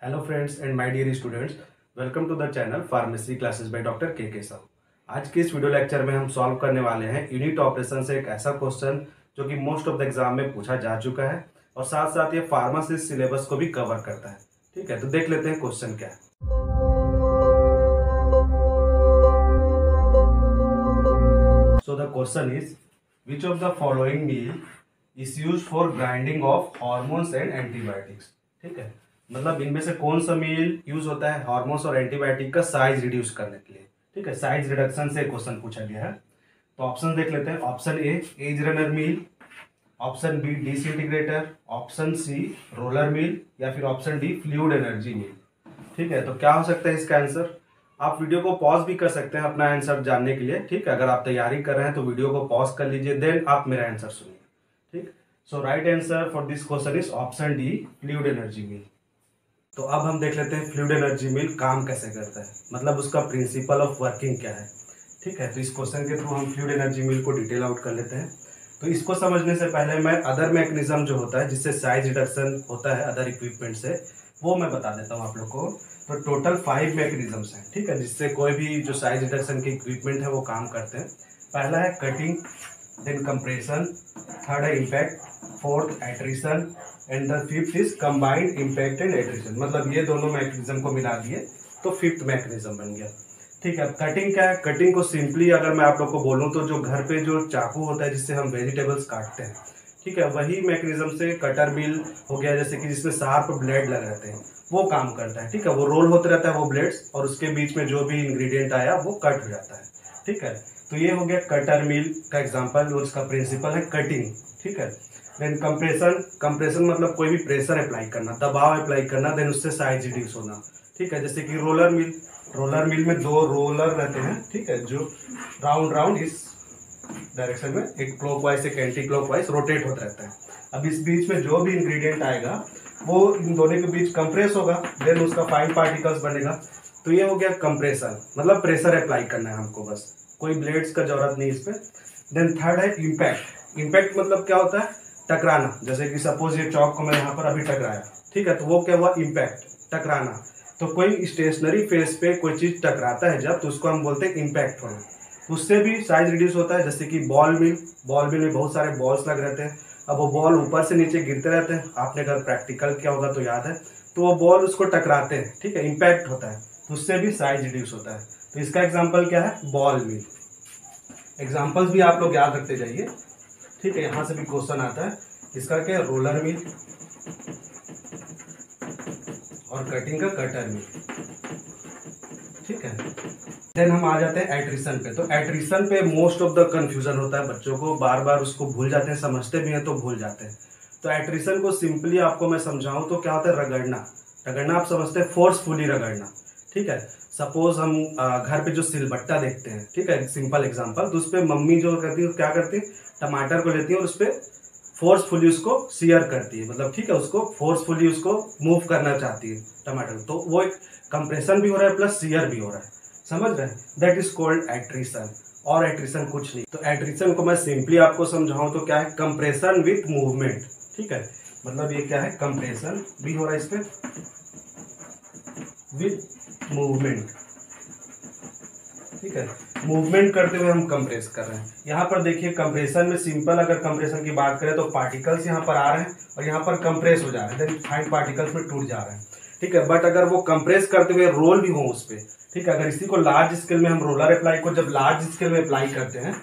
Hello friends and my dear students, welcome to the channel pharmacy classes by doctor K Sahu. आज के इस video lecture में हम solve करने वाले हैं यूनिट ऑपरेशन से एक ऐसा क्वेश्चन जो कि मोस्ट ऑफ द एग्जाम में पूछा जा चुका है और साथ साथ ये फार्मासिस्ट सिलेबस को भी कवर करता है। ठीक है, तो देख लेते हैं क्वेश्चन क्या है। So the question is which of the following mill is used for grinding of hormones and antibiotics. ठीक है, मतलब इनमें से कौन सा मील यूज होता है हार्मोन्स और एंटीबायोटिक का साइज रिड्यूस करने के लिए। ठीक है, साइज रिडक्शन से क्वेश्चन पूछा गया है। तो ऑप्शन देख लेते हैं। Option A edge runner mill, option B disintegrator, option C roller mill या फिर option D fluid energy mill. ठीक है, तो क्या हो सकता है इसका आंसर। आप वीडियो को पॉज भी कर सकते हैं अपना आंसर जानने के लिए। ठीक है, अगर आप तैयारी कर रहे हैं तो वीडियो को पॉज कर लीजिए, देन आप मेरा आंसर सुनिए। ठीक, so right answer for this question is option D fluid energy mill. तो अब हम देख लेते हैं फ्लूइड एनर्जी मील काम कैसे करता है, मतलब उसका प्रिंसिपल ऑफ वर्किंग क्या है। ठीक है, तो इस क्वेश्चन के थ्रू हम फ्लूइड एनर्जी मील को डिटेल आउट कर लेते हैं। तो इसको समझने से पहले मैं अदर मैकेनिज्म जो होता है जिससे साइज रिडक्शन होता है अदर इक्विपमेंट से, वो मैं बता देता हूँ आप लोग को। तो टोटल 5 मैकेनिज्म्स हैं। ठीक है, जिससे कोई भी जो साइज रिडक्शन के इक्विपमेंट है वो काम करते हैं। पहला है कटिंग, देन कंप्रेशन, थर्ड है impact, fourth attrition and the fifth is combined impact and attrition. मतलब ये दोनों मैकेनिज्म को मिला दिए तो फिफ्थ मैकेनिज्म बन गया। ठीक है, कटिंग क्या है। कटिंग को सिंपली अगर मैं आप लोग को बोलूँ तो जो घर पे जो चाकू होता है जिससे हम वेजिटेबल्स काटते हैं, ठीक है, वही मैकेनिज्म से कटर मिल हो गया, जैसे कि जिसमें शार्प ब्लेड लगे रहते हैं, वो काम करता है। ठीक है, वो रोल होते रहता है वो ब्लेड्स और उसके बीच में जो भी इंग्रेडिएंट आया वो कट हो जाता है। ठीक है, तो ये हो गया कटर मिल का एग्जांपल और उसका प्रिंसिपल है कटिंग। ठीक है, देन कंप्रेशन, कंप्रेशन मतलब कोई भी प्रेशर अप्लाई करना, दबाव अप्लाई करना, देन उससे साइज रिड्यूस होना। ठीक है, जैसे कि रोलर मिल, रोलर मिल में 2 रोलर रहते हैं। ठीक है, जो राउंड राउंड इस डायरेक्शन में एक क्लॉकवाइज एक एंटी क्लॉकवाइज रोटेट होता रहता है। अब इस बीच में जो भी इंग्रेडिएंट आएगा वो इन दोनों के बीच कंप्रेस होगा, देन उसका फाइन पार्टिकल्स बनेगा। तो ये हो गया कंप्रेशन, मतलब प्रेशर अप्लाई करना है हमको, बस कोई ब्लेड्स का जरूरत नहीं इस पर। देन थर्ड है इम्पैक्ट। इम्पैक्ट मतलब क्या होता है, टकराना। जैसे कि सपोज ये चौक को मैं यहाँ पर अभी टकराया, ठीक है, तो वो क्या हुआ, इम्पैक्ट, टकराना। तो कोई स्टेशनरी फेस पे कोई चीज टकराता है जब, तो उसको हम बोलते हैं इम्पैक्ट होना। उससे भी साइज रिड्यूस होता है। जैसे कि बॉल मिल, बॉल मिल में बहुत सारे बॉल्स लग रहते हैं। अब वो बॉल ऊपर से नीचे गिरते रहते हैं, आपने अगर प्रैक्टिकल किया होगा तो याद है। तो वो बॉल उसको टकराते हैं, ठीक है, इम्पैक्ट होता है, तो उससे भी साइज रिड्यूस होता है। तो इसका एग्जाम्पल क्या है, बॉल मिल। एग्जाम्पल्स भी आप लोग याद रखते जाइए। ठीक है, यहाँ से भी क्वेश्चन आता है। इसका क्या है, रोलर मिल और कटिंग का कटर मिल। ठीक है, देन हम आ जाते हैं एट्रिशन पे। तो एट्रिशन पे मोस्ट ऑफ द कंफ्यूजन होता है बच्चों को, बार बार उसको भूल जाते हैं, समझते भी हैं तो भूल जाते हैं। तो एट्रिशन को सिंपली आपको मैं समझाऊं तो क्या होता है, रगड़ना। रगड़ना आप समझते हैं, फोर्सफुली रगड़ना। ठीक है, सपोज हम घर पे जो सिलबट्टा देखते हैं, ठीक है, सिंपल एग्जांपल, तो उस पर मम्मी जो करती है क्या करती है, टमाटर को लेती है और उस पर फोर्सफुली उसको सीयर करती है, मतलब ठीक है, उसको फोर्सफुली उसको मूव करना चाहती है टमाटर। तो वो एक कंप्रेशन भी हो रहा है प्लस सीयर भी हो रहा है, समझ रहे हैं, दैट इज कॉल्ड एट्रिशन। और एट्रिशन कुछ नहीं। तो एट्रिशन को मैं सिंपली आपको समझाऊं तो क्या है, कंप्रेशन विथ मूवमेंट। ठीक है, मतलब ये क्या है, कंप्रेशन भी हो रहा है इस पे विथ मूवमेंट। ठीक है, मूवमेंट करते हुए हम कंप्रेस कर रहे हैं। यहाँ पर देखिए कंप्रेशन में सिंपल अगर कंप्रेशन की बात करें तो पार्टिकल्स यहाँ पर आ रहे हैं और यहाँ पर कंप्रेस हो जा रहे हैं, देन फाइन पार्टिकल्स में टूट जा रहे हैं। ठीक है, बट अगर वो कंप्रेस करते हुए रोल भी हो उस पर, ठीक है, अगर इसी को लार्ज स्केल में हम रोलर अप्लाई को जब लार्ज स्केल में अप्लाई करते हैं,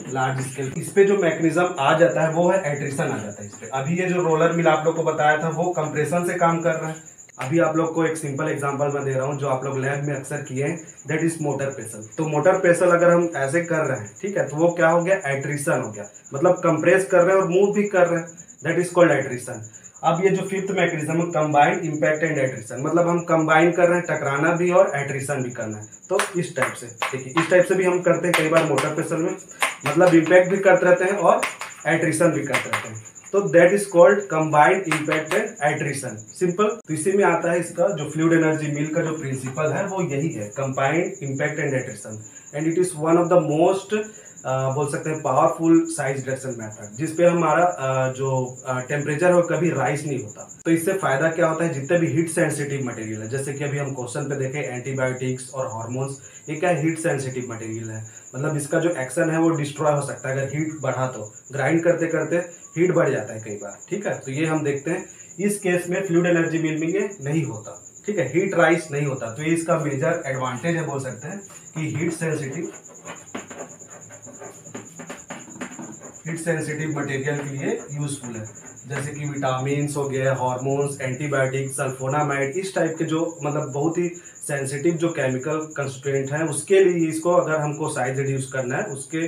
लार्ज स्केल, इस पे जो मैकेनिज्म आ जाता है वो है एट्रिशन आ जाता है इस पे। अभी ये जो रोलर मिल आप लोग को बताया था वो कंप्रेशन से काम कर रहा है। अभी आप लोग को एक सिंपल एग्जांपल मैं दे रहा हूँ जो आप लोग लैब में अक्सर किए हैं, दैट इज मोटर प्रेशर। तो मोटर प्रेशर अगर हम ऐसे कर रहे हैं, ठीक है, तो वो क्या हो गया, एट्रिशन हो गया, मतलब कंप्रेस कर रहे हैं और मूव भी कर रहे हैं, दैट इज कॉल्ड एट्रिशन। अब ये जो फिफ्थ मैकेनिज्म है, कंबाइंड इम्पैक्ट एंड एट्रिशन, मतलब हम कंबाइन कर रहे हैं, टकराना भी और एट्रिशन भी करना है। तो इस टाइप से देखिए, इस टाइप से भी हम करते हैं कई बार मोटर प्रेशर में, मतलब इम्पैक्ट भी करते रहते हैं और एट्रिशन भी करते रहते हैं। तो that is called combined impact and attrition, simple. तो इसी में आता है इसका जो फ्लूइड एनर्जी मिल का जो प्रिंसिपल है वो यही है, combined impact and attrition, and it is one of the most बोल सकते हैं पावरफुल साइज रिडक्शन मेथड, जिसपे हमारा जो टेम्परेचर है कभी राइज नहीं होता। तो इससे फायदा क्या होता है, जितने भी हीट सेंसिटिव मटेरियल है, जैसे कि अभी हम क्वेश्चन पे देखें एंटीबायोटिक्स और हार्मोन्स, ये क्या हीट सेंसिटिव मटेरियल है, मतलब इसका जो एक्शन है वो डिस्ट्रॉय हो सकता है अगर हीट बढ़ा तो। ग्राइंड करते करते हीट बढ़ जाता है कई बार, ठीक है। तो ये हम देखते हैं इस केस में फ्लूइड एनर्जी मिल में ये नहीं होता, ठीक है, हीट राइज नहीं होता। तो ये इसका मेजर एडवांटेज है, बोल सकते हैं कि हीट सेंसिटिव मटेरियल के लिए यूजफुल है। जैसे कि विटामिन हो गए, हार्मोन्स, एंटीबायोटिक, सल्फोनामाइड, इस टाइप के जो मतलब बहुत ही सेंसिटिव जो केमिकल कंस्टिट्यूएंट हैं, उसके लिए इसको अगर हमको साइज रिड्यूस करना है, उसके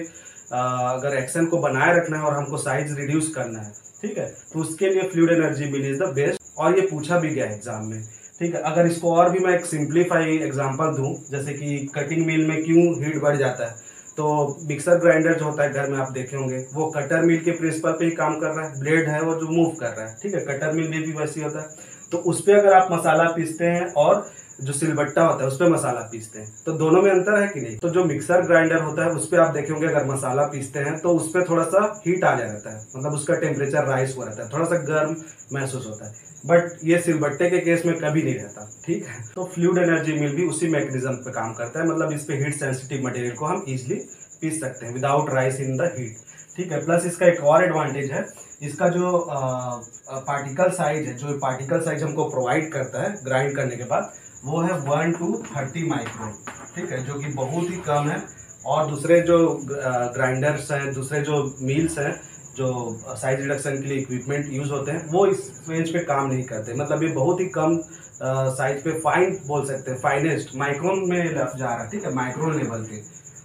अगर एक्शन को बनाए रखना है और हमको साइज रिड्यूस करना है, ठीक है, तो उसके लिए fluid energy mill is the best. और ये पूछा भी गया एग्जाम में, ठीक है। अगर इसको और भी मैं एक सिंप्लीफाई एग्जांपल दूं, जैसे कि कटिंग मिल में क्यों हीट बढ़ जाता है, तो मिक्सर ग्राइंडर जो होता है घर में आप देखे होंगे, वो कटर मिल के प्रिंसिपल पे ही काम कर रहा है, ब्लेड है वो जो मूव कर रहा है, ठीक है। कटर मिल में भी वैसे ही होता है। तो उस पर अगर आप मसाला पीसते हैं और जो सिलबट्टा होता है उस पर मसाला पीसते हैं, तो दोनों में अंतर है कि नहीं। तो जो मिक्सर ग्राइंडर होता है उस पर आप देखेंगे अगर मसाला पीसते हैं तो उस पर थोड़ा सा हीट आ जाता है, मतलब उसका टेम्परेचर राइज हो रहता है, थोड़ा सा गर्म महसूस होता है। बट ये सिलबट्टे के केस में कभी नहीं रहता, ठीक है। तो फ्लूइड एनर्जी मिल भी उसी मैकेनिज्म पे काम करता है, मतलब इस पे हीट सेंसिटिव मटेरियल को हम इजिली पीस सकते हैं without rice in the heat, ठीक है। प्लस इसका एक और एडवांटेज है, इसका जो पार्टिकल साइज है, जो पार्टिकल साइज हमको प्रोवाइड करता है ग्राइंड करने के बाद, वो है 1 to 30 माइक्रोन, ठीक है, जो कि बहुत ही कम है। और दूसरे जो ग्राइंडर्स हैं, दूसरे जो मिल्स हैं, जो साइज रिडक्शन के लिए इक्विपमेंट यूज होते हैं, वो इस रेंज पे काम नहीं करते, मतलब ये बहुत ही कम साइज पे, फाइन बोल सकते हैं, फाइनेस्ट माइक्रोन में जा रहा है, ठीक है, माइक्रोन लेवल पे।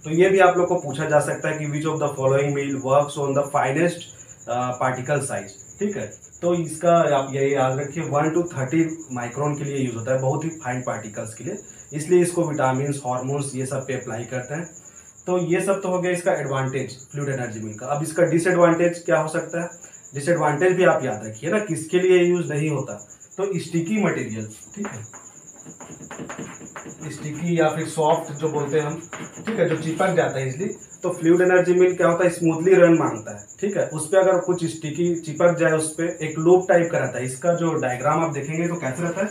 तो ये भी आप लोग को पूछा जा सकता है कि विच of the following mill works on the finest particle size, ठीक है। तो इसका आप ये याद रखिए 1 to 30 माइक्रोन के लिए यूज होता है, बहुत ही फाइन पार्टिकल्स के लिए, इसलिए इसको विटामिन, हार्मोन्स ये सब पे अप्लाई करते हैं। तो ये सब तो हो गया इसका एडवांटेज फ्लूइड एनर्जी मिल का। अब इसका डिसएडवांटेज क्या हो सकता है, डिसएडवांटेज भी आप याद रखिए ना, किसके लिए यूज नहीं होता, तो स्टिकी मटेरियल, ठीक है, स्टिकी या फिर सॉफ्ट जो बोलते हैं हम, ठीक है, जो चिपक जाता है इसलिए। तो फ्लूइड एनर्जी मिल क्या होता है, स्मूथली रन मांगता है, ठीक है। उस पर अगर कुछ स्टिकी चिपक जाए, उस पर एक लूप टाइप का रहता है। इसका जो डायग्राम आप देखेंगे तो कैसे रहता है,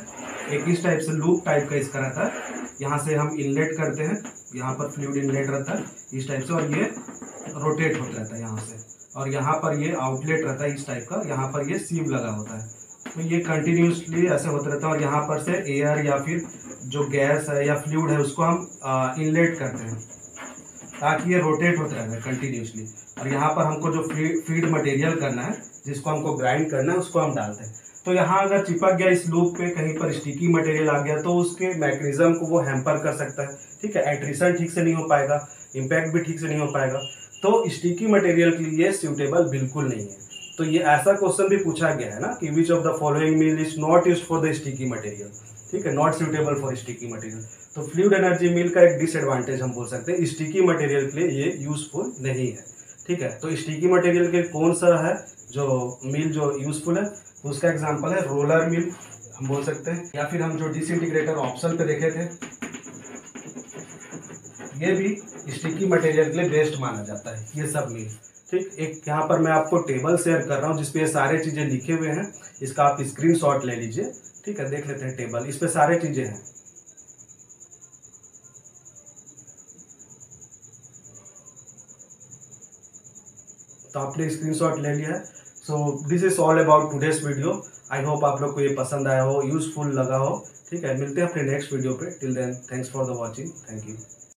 एक इस टाइप से लूप टाइप का इसका रहता है। यहाँ से हम इनलेट करते हैं, यहाँ पर फ्लूइड इनलेट रहता है इस टाइप से, और ये रोटेट होता रहता है यहाँ से, और यहाँ पर ये आउटलेट रहता है इस टाइप का, यहाँ पर ये सीव लगा होता है। तो ये कंटिन्यूसली ऐसे होता रहता है, और यहाँ पर से एयर या फिर जो गैस है या फ्लूइड है उसको हम इनलेट करते हैं, ताकि ये रोटेट होता रहता है कंटिन्यूसली। और यहाँ पर हमको जो फीड मटेरियल करना है, जिसको हमको ग्राइंड करना है, उसको हम डालते हैं। तो यहाँ अगर चिपक गया इस लूप पे, कहीं पर स्टिकी मटेरियल आ गया, तो उसके मैकेनिज्म को वो हैम्पर कर सकता है, ठीक है। एट्रिशन ठीक से नहीं हो पाएगा, इम्पैक्ट भी ठीक से नहीं हो पाएगा। तो स्टिकी मटेरियल के लिए सूटेबल बिल्कुल नहीं है। तो ये ऐसा क्वेश्चन भी पूछा गया है ना कि विच of the following mill is not used for the sticky material, ठीक है, not suitable for sticky material. तो फ्लूइड एनर्जी मिल का एक डिसएडवांटेज हम बोल सकते हैं, स्टिकी मटेरियल के लिए ये यूजफुल नहीं है, ठीक है। तो स्टिकी मटेरियल के कौन सा है जो मिल जो यूजफुल है, तो उसका एग्जांपल है रोलर मिल हम बोल सकते हैं, या फिर हम जो डिसइंटीग्रेटर ऑप्शन पे देखे थे, ये भी स्टिकी मटेरियल के लिए बेस्ट माना जाता है ये सब मिल, ठीक। एक यहाँ पर मैं आपको टेबल शेयर कर रहा हूँ जिसपे ये सारे चीजें लिखे हुए हैं, इसका आप स्क्रीनशॉट ले लीजिए, ठीक है, देख लेते हैं टेबल, इस पे सारे चीजें हैं। तो आपने स्क्रीनशॉट ले लिया है। So this is all about today's video. I hope आप लोग को ये पसंद आया हो, यूजफुल लगा हो, ठीक है। मिलते हैं अपने नेक्स्ट वीडियो पे। Till then thanks for the watching, thank you.